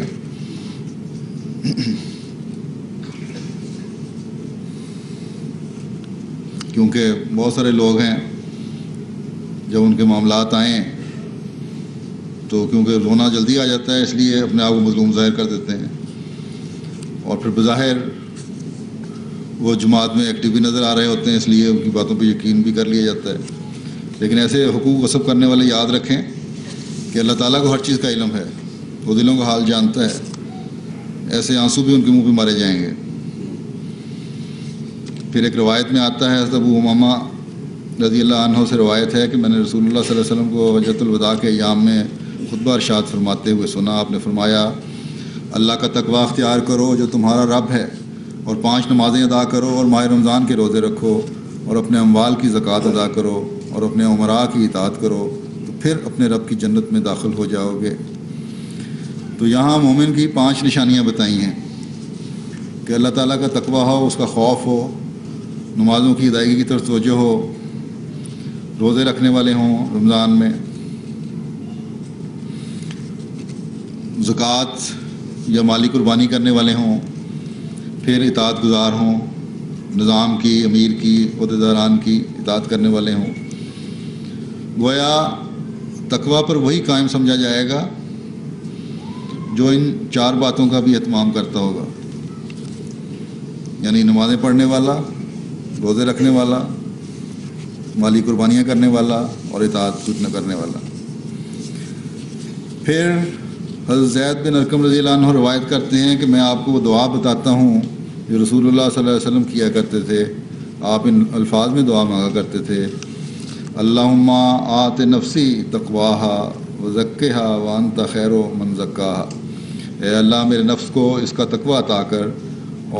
A: کیونکہ بہت سارے لوگ ہیں جب ان کے معاملات آئیں تو کیونکہ رونا جلدی آ جاتا ہے اس لیے اپنے آپ کو مظلوم ظاہر کر دیتے ہیں، اور پھر بظاہر وہ جماعت میں ایکٹیو بھی نظر آ رہے ہوتے ہیں اس لیے ان کی باتوں پہ یقین بھی کر لیا جاتا ہے. لیکن ایسے حقوق غصب کرنے والے یاد رکھیں کہ اللہ تعالیٰ کو ہر چیز کا علم ہے، وہ دلوں کا حال جانتا ہے. ایسے آنسو بھی ان کے منہ پہ مارے جائیں گے. پھر ایک روایت میں آتا ہے، حضرت ابو امامہ رضی اللہ عنہ سے روایت ہے کہ میں نے رسول اللہ صلی اللہ علیہ وسلم کو حجۃ الوداع کے ایام میں خطبہ ارشاد فرماتے ہوئے سنا. آپ نے فرمایا، اللہ کا تقوی اختیار کرو جو تمہارا رب ہے، اور 5 نمازیں ادا کرو، اور ماہ رمضان کے روزے رکھو، اور اپنے اموال کی زکوٰۃ ادا کرو، اور اپنے امراء کی اطاعت کرو، تو پھر اپنے رب کی جنت میں داخل ہو جاؤ گے. تو یہاں مومن کی 5 نشانیاں بتائی ہیں کہ اللہ تعالیٰ کا تقوی ہو، اس کا خوف ہو، نمازوں کی ادائیگی کی طرف توجہ ہو، روزے رکھنے والے ہوں رمضان میں، زکوٰۃ یا مالی قربانی کرنے والے ہوں، پھر اطاعت گزار ہوں، نظام کی، امیر کی، عہدیداران کی اطاعت کرنے والے ہوں۔ گویا تقویٰ پر وہی قائم سمجھا جائے گا جو ان 4 باتوں کا بھی اہتمام کرتا ہوگا، یعنی نمازیں پڑھنے والا، روزے رکھنے والا، مالی قربانیاں کرنے والا اور اطاعت نہ کرنے والا۔ پھر حضرت زید بن ارقم رضی اللہ عنہ روایت کرتے ہیں کہ میں آپ کو وہ دعا بتاتا ہوں جو رسول اللہ صلی اللہ علیہ وسلم کیا کرتے تھے۔ آپ ان الفاظ میں دعا مانگا کرتے تھے، اللہم آت نفسی تقواہا وزکھا وانت خیر من زکاہا، اے اللہ میرے نفس کو اس کا تقویٰ عطا کر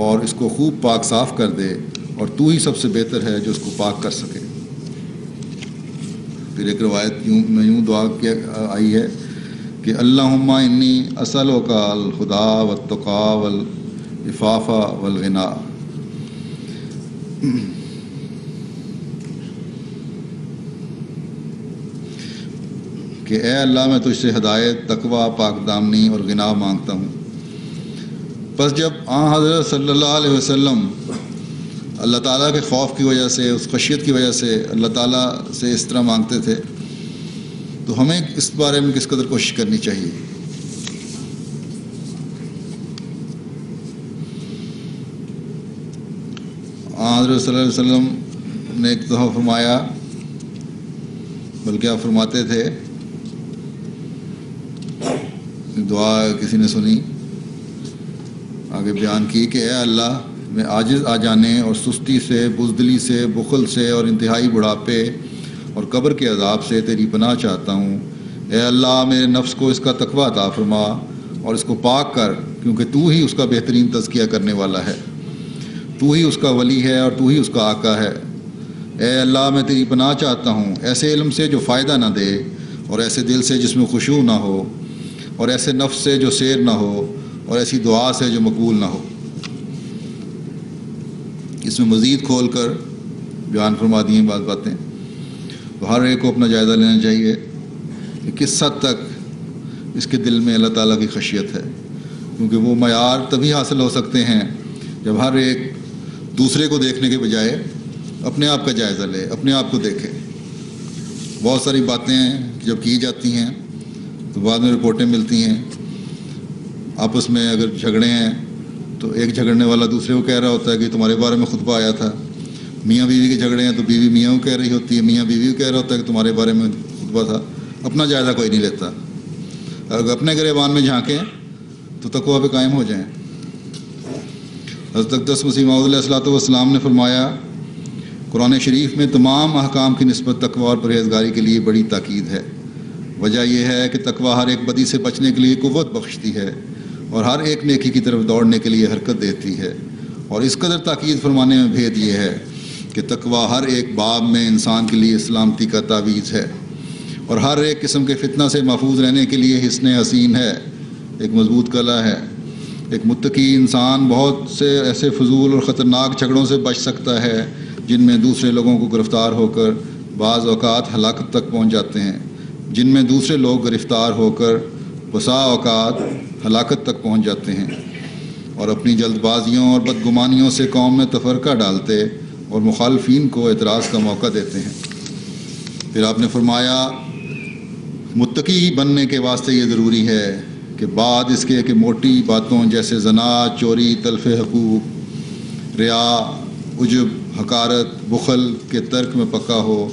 A: اور اس کو خوب پاک صاف کر دے، اور تو ہی سب سے بہتر ہے جو اس کو پاک کر سکے۔ پھر ایک روایت یوں دعا کیا آئی ہے کہ اللہم انی اسألک الہدی والتقی والعفاف والغنی، کہ اے اللہ میں تجھ سے ہدایت، تقویٰ، پاک دامنی اور غنا مانگتا ہوں۔ پس جب حضرت صلی اللہ علیہ وسلم اللہ تعالیٰ کے خوف کی وجہ سے، اس خشیت کی وجہ سے اللہ تعالیٰ سے اس طرح مانگتے تھے، تو ہمیں اس بارے میں کس قدر کوشش کرنی چاہیے۔ حضرت صلی اللہ علیہ وسلم نے ایک دفعہ فرمایا، بلکہ آپ فرماتے تھے، دعا کسی نے سنی، آگے بیان کی کہ اے اللہ میں عاجز آ جانے اور سستی سے، بزدلی سے، بخل سے اور انتہائی بڑھاپے اور قبر کے عذاب سے تیری پناہ چاہتا ہوں۔ اے اللہ میرے نفس کو اس کا تقویٰ عطا فرما اور اس کو پاک کر، کیونکہ تو ہی اس کا بہترین تزکیہ کرنے والا ہے، تو ہی اس کا ولی ہے اور تو ہی اس کا آقا ہے۔ اے اللہ میں تیری پناہ چاہتا ہوں ایسے علم سے جو فائدہ نہ دے، اور ایسے دل سے جس میں خشوع نہ ہو، اور ایسے نفس سے جو سیر نہ ہو، اور ایسی دعا سے جو مقبول نہ ہو۔ اس میں مزید کھول کر بیان فرما دی ہیں بعض باتیں، تو ہر ایک کو اپنا جائزہ لینا چاہیے کہ کس حد تک اس کے دل میں اللہ تعالیٰ کی خشیت ہے، کیونکہ وہ معیار تبھی حاصل ہو سکتے ہیں جب ہر ایک دوسرے کو دیکھنے کے بجائے اپنے آپ کا جائزہ لے، اپنے آپ کو دیکھے۔ بہت ساری باتیں جب کی جاتی ہیں تو بعد میں رپورٹیں ملتی ہیں، آپس میں اگر جھگڑے ہیں تو ایک جھگڑنے والا دوسرے کو کہہ رہا ہوتا ہے کہ تمہارے بارے میں خطبہ آیا تھا، میاں بیوی کے جھگڑے ہیں تو بیوی میاں کو کہہ رہی ہوتی ہے، میاں بیوی کو کہہ رہا ہوتا ہے کہ تمہارے بارے میں خطبہ تھا۔ اپنا جائزہ کوئی نہیں لیتا۔ اگر اپنے گریبان میں جھانکیں تو تقویٰ پہ قائم ہو جائیں۔ حضرت اقدس مسیح موعود علیہ الصلوۃ والسلام نے فرمایا، قرآن شریف میں تمام احکام کی نسبت تقویٰ اور پرہیزگاری کے لیے بڑی تاکید ہے۔ وجہ یہ ہے کہ تقویٰ ہر ایک بدی سے بچنے کے لیے قوت بخشتی ہے اور ہر ایک نیکی کی طرف دوڑنے کے لیے حرکت دیتی ہے، اور اس قدر تاکید فرمانے میں بھید یہ ہے کہ تقویٰ ہر ایک باب میں انسان کے لیے سلامتی کا تعویذ ہے، اور ہر ایک قسم کے فتنہ سے محفوظ رہنے کے لیے حصن حسین ہے، ایک مضبوط قلعہ ہے۔ ایک متقی انسان بہت سے ایسے فضول اور خطرناک جھگڑوں سے بچ سکتا ہے جن میں دوسرے لوگوں کو گرفتار ہو کر بعض اوقات ہلاکت تک پہنچ جاتے ہیں، جن میں دوسرے لوگ گرفتار ہو کر بسا اوقات ہلاکت تک پہنچ جاتے ہیں، اور اپنی جلد بازیوں اور بدگمانیوں سے قوم میں تفرقہ ڈالتے اور مخالفین کو اعتراض کا موقع دیتے ہیں۔ پھر آپ نے فرمایا، متقی بننے کے واسطے یہ ضروری ہے کہ بعد اس کے کہ موٹی باتوں جیسے زنا، چوری، تلف حقوق، ریا، عجب، حقارت، بخل کے ترک میں پکا ہو،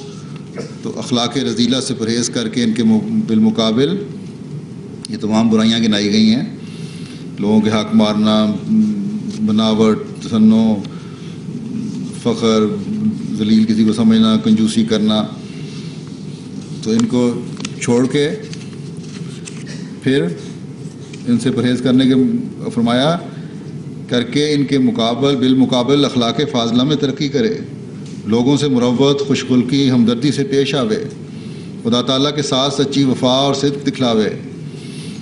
A: تو اخلاق رذیلہ سے پرہیز کر کے ان کے بالمقابل یہ تمام برائیاں گنائی گئی ہیں، لوگوں کے حق مارنا، بناوٹ، تسنع، فخر، ذلیل کسی کو سمجھنا، کنجوسی کرنا، تو ان کو چھوڑ کے پھر ان سے پرہیز کرنے کے فرمایا کر کے ان کے بالمقابل اخلاق فاضلہ میں ترقی کرے، لوگوں سے مروت، خوش خلقی، ہمدردی سے پیش آوے، خدا تعالیٰ کے ساتھ سچی وفا اور صدق دکھلاوے،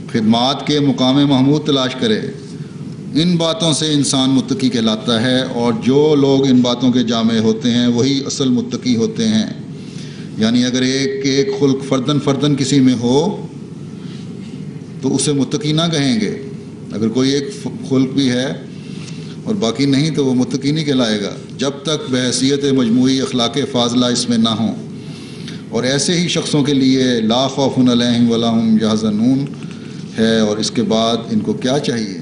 A: خدمات کے مقام محمود تلاش کرے۔ ان باتوں سے انسان متقی کہلاتا ہے، اور جو لوگ ان باتوں کے جامع ہوتے ہیں وہی اصل متقی ہوتے ہیں۔ یعنی اگر ایک خلق فردن کسی میں ہو تو اسے متقی نہ کہیں گے. اگر کوئی ایک خلق بھی ہے اور باقی نہیں تو وہ متقی نہیں کہلائے گا جب تک بحیثیت مجموعی اخلاق فاضلہ اس میں نہ ہوں. اور ایسے ہی شخصوں کے لیے لا خوف علیہم ولا هم یحزنون ہے. اور اس کے بعد ان کو کیا چاہیے؟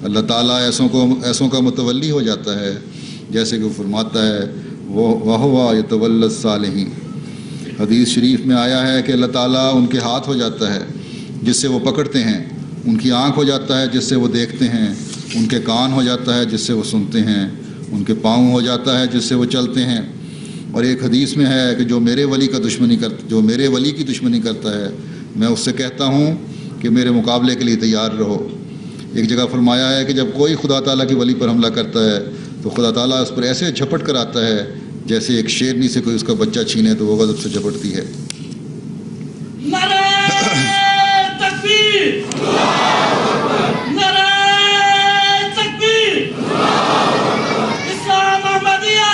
A: اللہ تعالیٰ ایسوں کا متولی ہو جاتا ہے جیسے کہ وہ فرماتا ہے وَهُوَ يَتَوَلَّى الصَّالِحِينَ. حدیث شریف میں آیا ہے کہ اللہ تعالیٰ ان کے ہاتھ ہو جاتا ہے جس سے وہ پکڑتے ہیں، ان کی آنکھ ہو جاتا ہے جس سے وہ دیکھتے ہیں، ان کے کان ہو جاتا ہے جس سے وہ سنتے ہیں، ان کے پاؤں ہو جاتا ہے جس سے وہ چلتے ہیں. اور ایک حدیث میں ہے کہ جو میرے ولی کی دشمنی کرتا ہے میں اس سے کہتا ہوں کہ میرے مقابلے کے لیے تیار رہو. ایک جگہ فرمایا ہے کہ جب کوئی خدا تعالیٰ کی ولی پر حملہ کرتا ہے تو خدا تعالیٰ اس پر ایسے جھپٹ کر آتا ہے جیسے ایک شیرنی سے کوئی اس کا بچہ چھینے تو وہ غضب سے جھپٹتی ہے.
B: نعرہ تکبیر، نعرہ تکبیر، اسلام احمدیہ،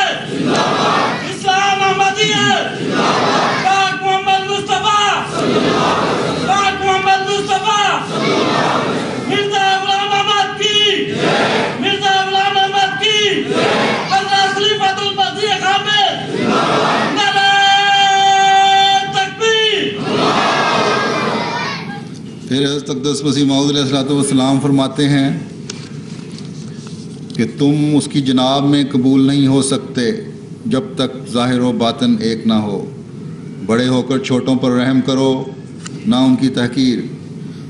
B: اسلام احمدیہ، پاک محمد مصطفیٰ، پاک محمد مصطفیٰ، مرزا غلام احمد کی، مرزا غلام احمد کی، حضرت خلیفۃ المسیح خامد، نعرہ تکبیر.
A: پھر حضرت اقدس مسیح موعود علیہ الصلوۃ والسلام فرماتے ہیں کہ تم اس کی جناب میں قبول نہیں ہو سکتے جب تک ظاہر و باطن ایک نہ ہو. بڑے ہو کر چھوٹوں پر رحم کرو، نہ ان کی تحقیر،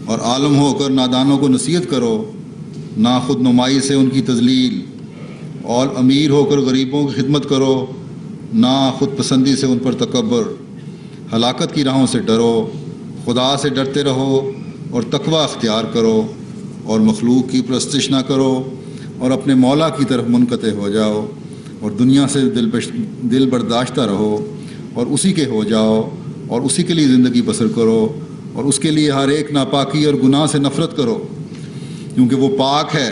A: اور عالم ہو کر نادانوں کو نصیحت کرو، نہ خود نمائی سے ان کی تذلیل، اور امیر ہو کر غریبوں کی خدمت کرو، نہ خود پسندی سے ان پر تکبر. ہلاکت کی راہوں سے ڈرو، خدا سے ڈرتے رہو اور تقوی اختیار کرو، اور مخلوق کی پرستش نہ کرو، اور اپنے مولا کی طرف منقطع ہو جاؤ، اور دنیا سے دل برداشتہ رہو اور اسی کے ہو جاؤ، اور اسی کے لیے زندگی بسر کرو، اور اس کے لیے ہر ایک ناپاکی اور گناہ سے نفرت کرو کیونکہ وہ پاک ہے.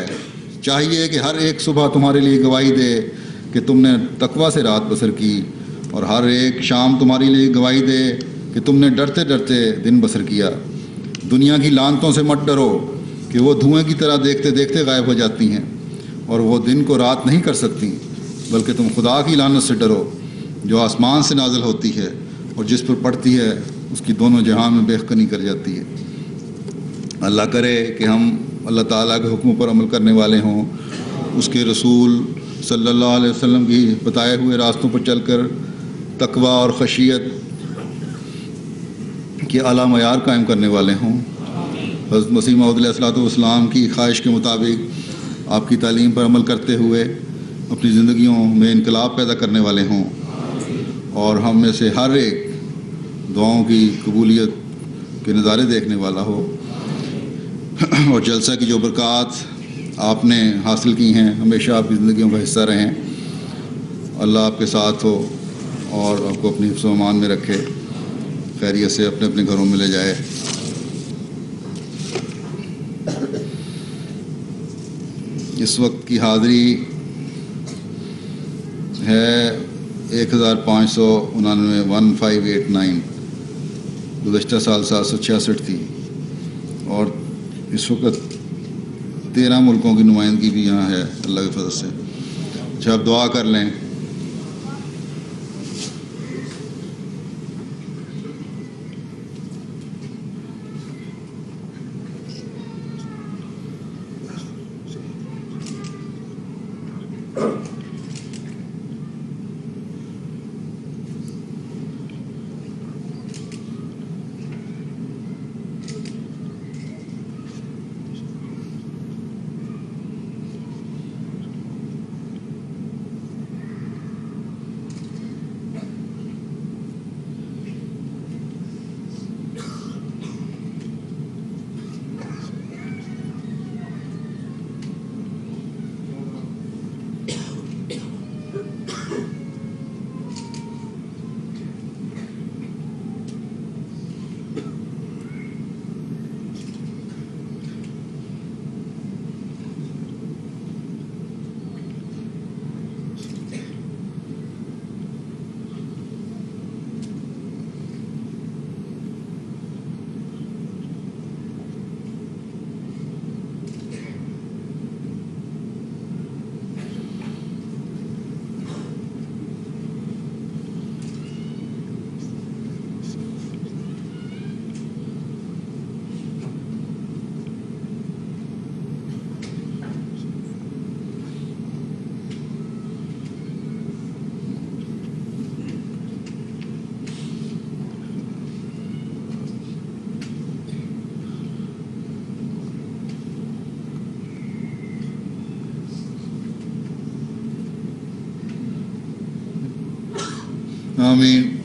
A: چاہیے کہ ہر ایک صبح تمہارے لیے گواہی دے کہ تم نے تقوی سے رات بسر کی، اور ہر ایک شام تمہارے لیے گواہی دے کہ تم نے ڈرتے ڈرتے دن بسر کیا. دنیا کی لعنتوں سے مت ڈرو کہ وہ دھوئیں کی طرح دیکھتے دیکھتے غائب ہو جاتی ہیں، اور وہ دن کو رات نہیں کر سکتی، بلکہ تم خدا کی لعنت سے ڈرو جو آسمان سے نازل ہوتی ہے اور جس پر پڑتی ہے اس کی دونوں جہان میں بےخنی کر جاتی ہے. اللہ کرے کہ ہم اللہ تعالیٰ کے حکموں پر عمل کرنے والے ہوں، اس کے رسول صلی اللہ علیہ وسلم کی بتائے ہوئے راستوں پر چل کر تقوی اور خشیت کے اعلیٰ معیار قائم کرنے والے ہوں. حضرت مسیح موعود علیہ الصلوۃ والسلام کی خواہش کے مطابق آپ کی تعلیم پر عمل کرتے ہوئے اپنی زندگیوں میں انقلاب پیدا کرنے والے ہوں، اور ہم میں سے ہر ایک دعاؤں کی قبولیت کے نظارے دیکھنے والا ہو، اور جلسہ کی جو برکات آپ نے حاصل کی ہیں ہمیشہ آپ کی زندگیوں کا حصہ رہیں. اللہ آپ کے ساتھ ہو اور آپ کو اپنی حفظ و امان میں رکھے، خیریت سے اپنے اپنے گھروں میں لے جائے. اس وقت کی حاضری ہے 1599 1589. گزشتہ سال 766 تھی، اور اس وقت 13 ملکوں کی نمائندگی بھی یہاں ہے اللہ کے فضل سے. اچھا آپ دعا کر لیں. آمین.